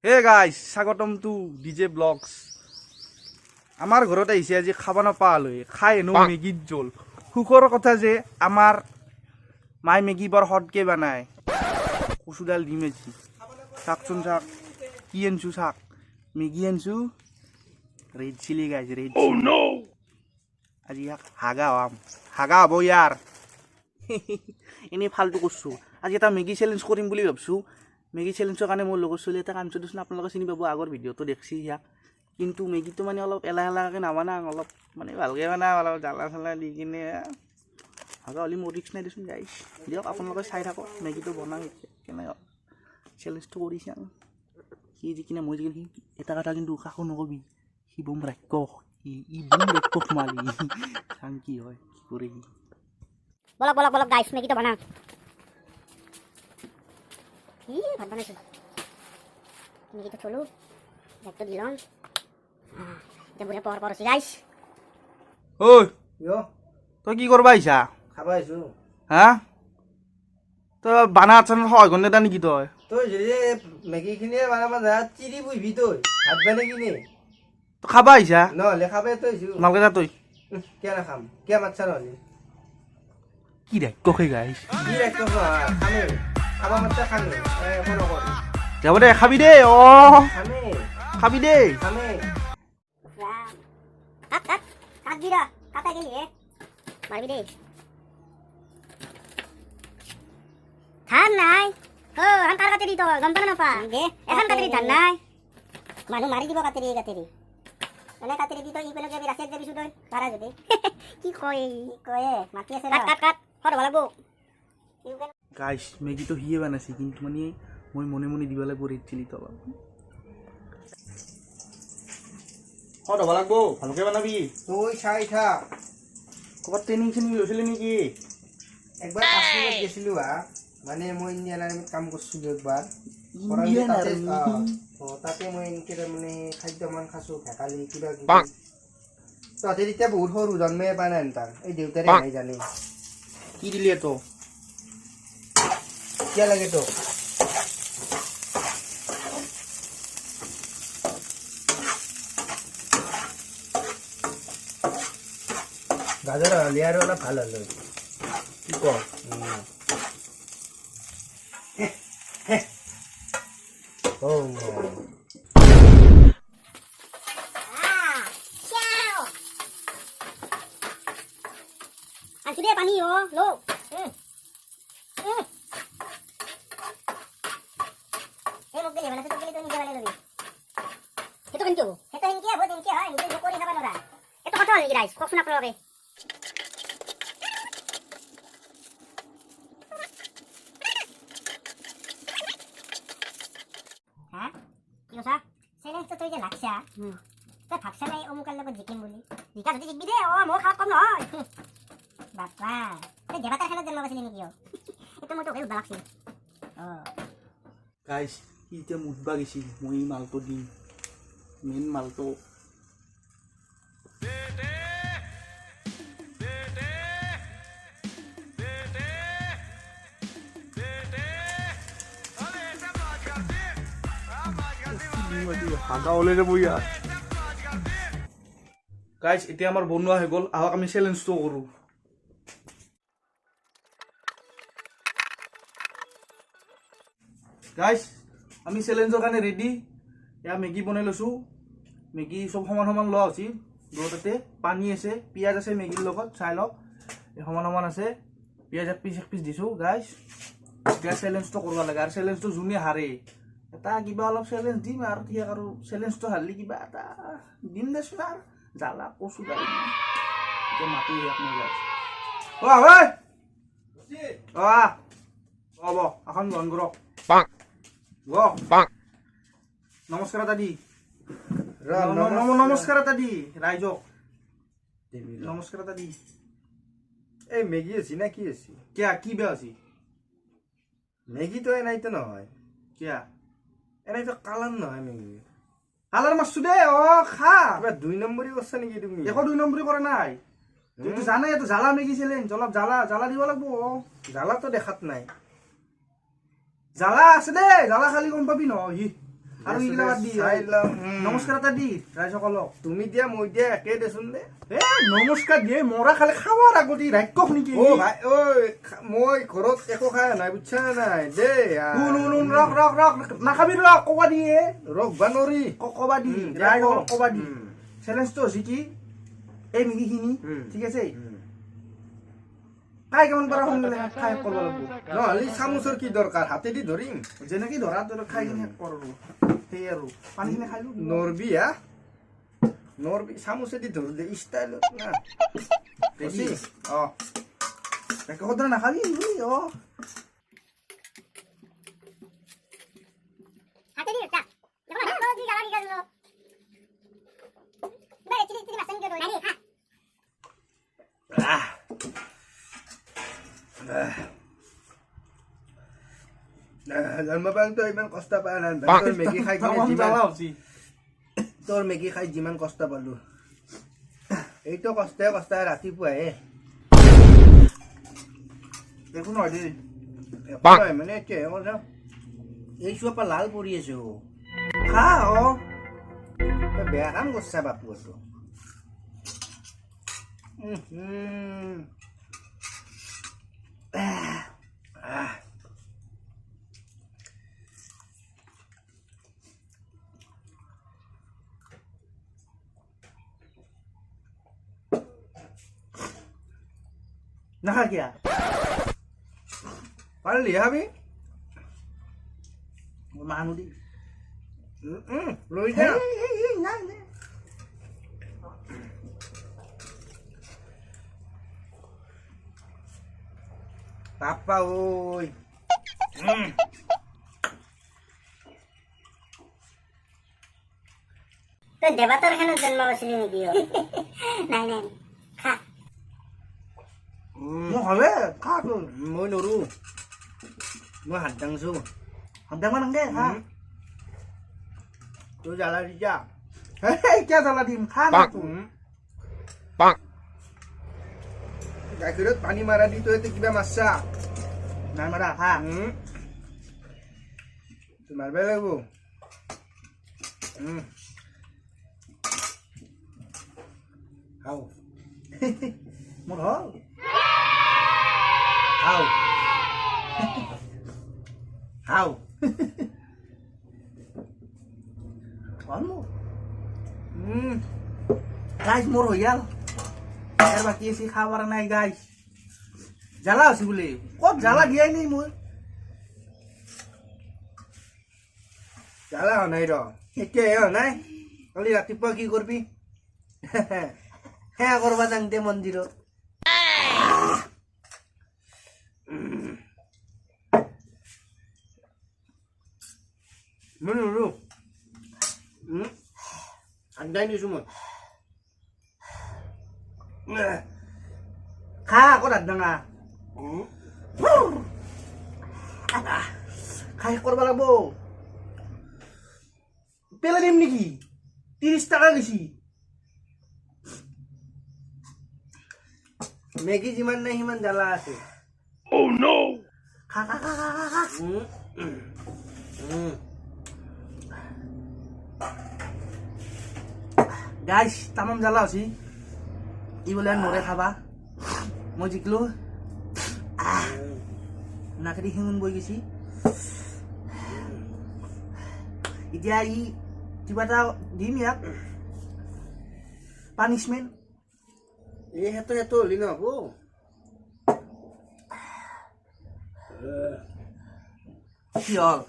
Hey guys, স্বাগতম two DJ blogs. আমাৰ ঘৰত আহিছে আজি খাবা নাপালৈ খাই এনো মেগীৰ জোল। সুখৰ কথা যে আমাৰ মাই মেগী বৰ হটকে বানায়। কচুডাল দিম আজি চাকচোন চাক কি আনছো চাক মেগী আনছো red chilli guys red chilli. আজি ইয়াক হাগা হব ইয়াৰ এনেই ফাল্টু কৰছো। আজি এটা মেগী চেলেঞ্জ কৰিম বুলি ভাবছো। মেগী চেলেঞ্জৰ কাৰণে মোৰ লগৰ ছোৱালী এটা কামটো দিছোঁ, আপোনালোকে চিনি পাব, আগৰ ভিডিঅ'টো দেখছি ইয়াক। কিন্তু মেগীটো মানে অলপ এলাহে নামানাং, অলপ মানে ভালকৈ বানাং, অলপ জ্বালা চালা দি কিনে ভাগা হ'লে মোৰ ৰিক্স নাই দেচোন গাইছ। দিয়ক আপোনালোকে চাই থাকক মেগীটো বনাং কেনে চেলেঞ্জটো কৰিছে। সি যি কিনে মই যি এটা কথা কিন্তু কাকো নকবি, সি বম ৰাক্ষস, ই বম ৰাক্ষস মালি চাং কি হয় কি কৰে সি। বলক বলক বলক গাইছ মেগীটো বানা। ভাত বানাইছো, মেগীটো থলো, ভাতটো দিলাম, এতিয়া বুঢ়া পৰ পৰ আছে গাইছ। ঐ তই কি কৰবা আহিছা? খাবা আহিছো। হা তই বানা আছান সহায় কৰি নেদা নেকি তই? তই যদি মেগী খিনিয়ে বনাব যা চিৰি বুঝবি তই ভাত বানে কিনে তই খাবা আহিছা? নহ'লে খাবে তই আহিছো নালগে যা তই। কিয় নাখাম, কিয় মাতছা নহ'লে কি ৰাক্ষসে গাইছ। কি ৰাখতো খামে খাবা মাতছা খামে একো নকৰি যাব দে খাবি দে। খামে খাবি দে। খামে কাট কাট কাট দিরা কাটা গেলি মারবি দে। ধান নাই আন কার কাটেরি তো গম পাও না পা দে এখন কাটেরি ধান নাই মানুহ মারি দিব কাটেরি এনে কাটেরি দি তো ই পেলে যাবি রাস্তায় যাবি শুধু পারা যদি কি কয় মাটি আছে কাট কাট কাট হর লাগবো গাইছ মেগীটো সিয়ে বানাইছে, কিন্তু মানে মই মনে মনে দিব লাগিব ৰেড চিলি তো অলপ হ'ব লাগব, ভালকে বানাবি। তই চাই থাক। ক'ৰবাত ট্ৰেইনিং চেনিং লৈছিলি নেকি? একবাৰ কাশ্মীৰত গেছিলো মানে মই ইণ্ডিয়ান আৰ্মিত কাম কৰিছিলো একবাৰ। Indian army? তাতে মই এনেকে তাৰমানে খাদ্যমান খাইছো, ভেকালি কিবা কিবি। তহঁতে তেতিয়া বহুত সৰু জন্মে পাই নাই তাৰ, এই দেউতাৰে নাই জানে। কি দিলি তো? কিয় লাগে তোক? গাজৰ হ'লে আৰু অলপ ভাল হ'ল কি ক? আনছি দে পানী লো এই মোক দিলে মানে তো গেলি তো নিজে বানাই লবি হেতো কিন্তু হেতো ইনকে হবো ইনকে হয় নিজে জকরি খাবা নরা এত কথা হল নাকি রাইস কখন আপনারা হ্যাঁ কি কথা সেলেন্স তো তুই যে লাগছা তো ভাবছা নাই অমুকার লগত জিকিম বুলি জিকা যদি জিকবি দে মোৰ খাওয়া কম নহয় বাপা তুই দেবাতার খেলার জন্ম পাইছিলি নেকি এটা মই তোকে লাগছি গাইছ সি এতিয়া মুঠবা গৈছিল, মই মালটো দিম মেইন মালটো। হাগা ওলাই যাব ইয়াৰ। গাইছ এতিয়া আমাৰ বনোৱা হৈ গ'ল, আহক আমি চেলেঞ্জটো কৰোঁ। গাইছ আমি চেলেঞ্জৰ কাৰণে ৰেডি। এয়া মেগী বনাই লৈছোঁ, মেগী চব সমান সমান লোৱা উচিত। তাতে পানী আছে, পিঁয়াজ আছে মেগীৰ লগত, চাই লওক এই সমান সমান আছে। পিঁয়াজ এক পিচ দিছোঁ। গাইছ এতিয়া চেলেঞ্জটো কৰিব লাগে, আৰু চেলেঞ্জটো যোনে হাৰে এটা কিবা অলপ চেলেঞ্জ দিম, আৰু ঠিক আৰু চেলেঞ্জটো হাৰিলে কিবা এটা দিম দেচোন। আৰু জ্বালা কচু দালি এতিয়া মাতি মই গাইছ হ'ব এখন গ্ৰহণ কৰক। নমস্কাৰ দাদি, নমস্কাৰ দাদি ৰাইজক, নমস্কাৰ দাদি। এই মেগী আছে না কি আছে? কিয়া কি বেয়া আছে? মেগীটো এনেইতো নহয়, কিয়া এনেইতো কালাৰ নহয় মেগী। কালাৰ মাৰছো দে খা। কিবা 2 নম্বৰী কৰছা নেকি তুমি? একো 2 নম্বৰী কৰা নাই, তুমিতো জানাই এইটো জ্বালা মেগী চেলেঞ্জ, অলপ জ্বালা দিব লাগিব। জ্বালাটো দেখাত নাই। জ্বালা আছে দে, জ্বালা খালি গম পাবি ন। আৰু এইগিলা বাদ দি চাই লওঁ। নমস্কাৰ এটা দি ৰাইজসকলক তুমি দিয়া মই দিয়া একে দেচোন দে। এ নমস্কাৰ দিয়ে মৰা খালে খাৱাৰ আগতে ৰাক্ষস নেকি অ ভাই ঐ মই ঘৰত একো খাই নাই বুজছা নাই দেই ৰখ ৰখ ৰখ নাখাবি ৰখ কবা দিয়ে ৰখবা নৰি কবা দি ৰাইজসকলক কবা দি চেলেঞ্জটো হৈছে কি এই মেগীখিনি ঠিক আছে খাই কেমন পাৰা সোনকালে খাই কৰিব লাগিব নহ'লে চামুচৰ কি দৰকাৰ হাতেদি ধৰিম যেনেকে ধৰা ধৰা খাই কিনে কৰোঁ সেই আৰু পানীখিনি খাইলো নৰবি হা নৰবি চামুচেদি ধৰো দে ষ্টাইলত না ৰেডি অ তাকে সদায় নাখাবি অ হাতে দি এটা দেখো না দি গালা দি গেল বে চিলি চিলি মাসন কে দই হ্যাঁ জন্ম পাওঁতে তই ইমান কষ্ট পাই নাই তোৰ মেগী খাই কিনে তোৰ মেগী খাই যিমান কষ্ট পালো এইটো কষ্টে ৰাতিপুৱাহে একো নহয় দেই মানে এতিয়া কথা এই চোপা লাল পৰি আছে খা অ তই বেয়া কাম কৰিছা বাপু তো নাখা কিয়া পাৰিলি হাবি মানুহ দি লৈ যা নাই নাই পাপা ঐ তুই দেবাতর কেন জন্ম বসলি নাকি নাই নাই খা মই হ'লে খা তোৰ মই নৰো মই হাত দাংছো সদায় নাগে খা তই জ্বালা দি যা কিয় জ্বালা দিম খা না তোৰ গাখীৰত পানী মাৰা দি তই কিবা মাৰছা নাই মাৰা খা তই মাৰিবই লাগিব খাওঁ মোৰ হ'ল খাওঁ খাওঁ হ'ল মোৰ গাইজ মোৰ হৈ গ'ল ইয়াৰ বাকী আছে খাব পৰা নাই গাইজ জ্বালা হৈছে বোলে ক'ত জ্বালা দিয়াই নাই মই জ্বালা হোৱা নাই ৰ এতিয়াহে হোৱা নাই কালি ৰাতিপুৱা কি কৰিবি সেয়া কৰবা যাওঁতে মন্দিৰত মই নৰো আন্দাই নিছো মই খা আকৌ দাঁত ডাঙা খাই কৰিব লাগিব পেলাই দিম নেকি 30 টকা গৈছি মেগী যিমান নাই সিমান জ্বালা আছে খা খা খা খা খা খা গাইজ তামাম জ্বালা হৈছে ই বোলে নৰে খাবা মই জিকিলো নাকেদি শিঙুন বৈ গৈছি এতিয়া ই কিবা এটা দিম ইয়াক পানিচমেণ্ট এই সেইটো হলি নহব কি হ'ল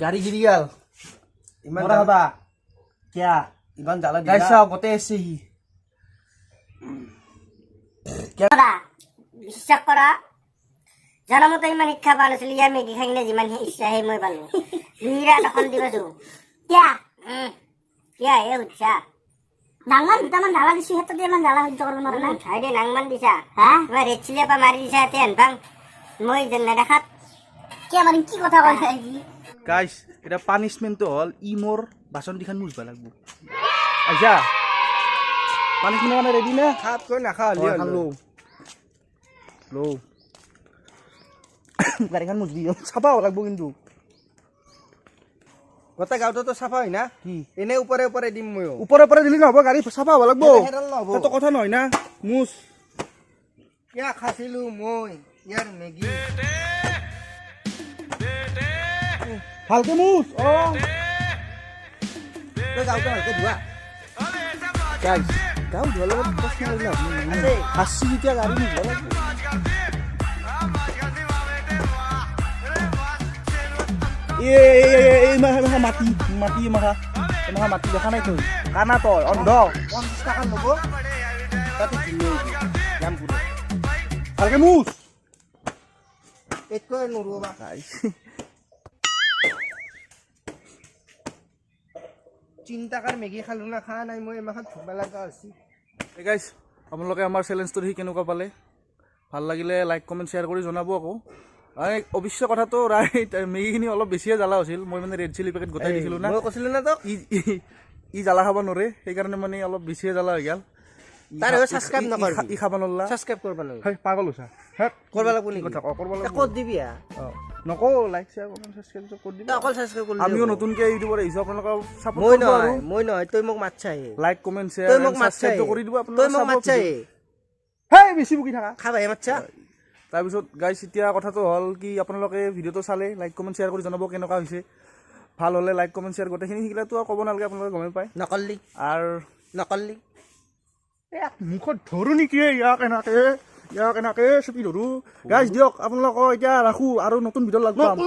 গাড়ী গিৰি গ'ল ইমান মৰা খাবা কিয়া ইমান জ্বালা গাইজ চাওঁ গোটেই আছে সি দাদা বিশ্বাস কৰা জনমতে ইমান শিক্ষা পোৱা নাছিলো ইয়াৰ মেগী খাই কিনে যিমান ইচ্ছা সেই মই পালো বিৰাট এখন দিবছো কিয়া কিয়া হে উঠছা ডাঙৰ দুটামান জ্বালা দিছো সিহঁততে ইমান জ্বালা সহ্য কৰিব নোৱাৰা নাই উঠাই দে নাংমান দিছা হা মই ৰেড চিলিৰ পৰা মাৰি দিছা ইয়াতে হেনপাং মই যেন নেদেখাত কিয় মাৰিম কি কথা কৈছা গাইজ এতিয়া পানিচমেণ্টটো হ'ল ই মোৰ বাচন দিখান মুজবা লাগব আচ্ছা পানিচমেণ্টৰ কাৰণে ৰেডি নে খাপ কৈ নাখা হলি এখন লো লো গাড়ীখন মুজবি চাবা লাগব কিন্তু গোটেই গাঁৱতো চাফা হয় না কি এনে ওপৰে ওপৰে দিম ময়ো ওপৰে ওপৰে দিলি নহ'ব গাড়ী চাফা হ'ব লাগিব হেৰাল নহ'ব সেইটো কথা নহয় না মুচ কিয়া খাইছিলো মই ইয়াৰ মেগী ভালকে মুচ তই গাঁৱটো ভালকে ধোৱা গাইছ গাঁও ধোৱাৰ লগত প্ৰশ্ন কৰিলে আছে। হাঁচি যেতিয়া গাড়ী নিব লাগিব এই মাটি মাটি মাথা এনেকুৱা মাটি দেখা নাই তই কানা তই অন্ধ 50 টাকা ল'ব তাতে কিনি যাম পুরো ভালকে মুচ একো নৰো বা চিন্তাকাৰ মেগী খালো না খা নাই মই এমাখান ধুবা লগা আছে গাইছ আপোনালোকে আমাৰ চেলেঞ্জটো দেখি কেনেকুৱা পালে ভাল লাগিলে লাইক কমেণ্ট শ্বেয়াৰ কৰি জনাব আকৌ আৰু অৱশ্যে কথাটো ৰাইট মেগীখিনি অলপ বেছিয়ে জ্বালা হৈছিল মই মানে ৰেড চিলি পেকেট গোটাই দিছিলোঁ না মই কৈছিলো না তোক ই জ্বালা খাব নোৱাৰে সেইকাৰণে মানে অলপ বেছিয়ে জ্বালা হৈ গ'ল তাৰ সাবস্ক্ৰাইব নকৰবি ই খাব নোৱাৰলা সাবস্ক্ৰাইব কৰবা নালাগে হয় পাগল হৈছা হেট কৰবা লাগব নেকি কথা কৰিব লাগিব ক'ত দিবি নকওঁ লাইক শ্বেয়াৰ কমেণ্ট ছাবস্ক্ৰাইব কৰি দিবি অকল সাবস্ক্ৰাইব কৰিলি আমিও নতুনকৈ ইউটিউবত আহিছোঁ আপোনালোকক ছাপোৰ্ট মই কৰিব আৰু নহয় তই মোক মাতছাই লাইক কমেণ্ট তই শ্বেয়াৰ মোক মাতছাই ছাবস্ক্ৰাইব কৰি দিব তই আপোনালোকে মোক মাতছাই হেই বেছি বকি থাকা খাবাই মাতছা তাৰপিছত গাইছ এতিয়া কথাটো হ'ল কি আপোনালোকে ভিডিঅ'টো চালে লাইক কমেণ্ট শ্বেয়াৰ কৰি জনাব কেনেকুৱা হৈছে ভাল হ'লে লাইক কমেণ্ট শ্বেয়াৰ গোটেইখিনি শিকিলেতো আৰু ক'ব নালাগে আপোনালোকে গমেই পায় নকৰলি আৰু নকৰলি মুখত ধৰোঁ নেকি ইয়াক এনেকে চুপি ধৰোঁ গাইছ দিয়ক আপোনালোকক এতিয়া ৰাখোঁ আৰু নতুন ভিডিঅ' লগ পাম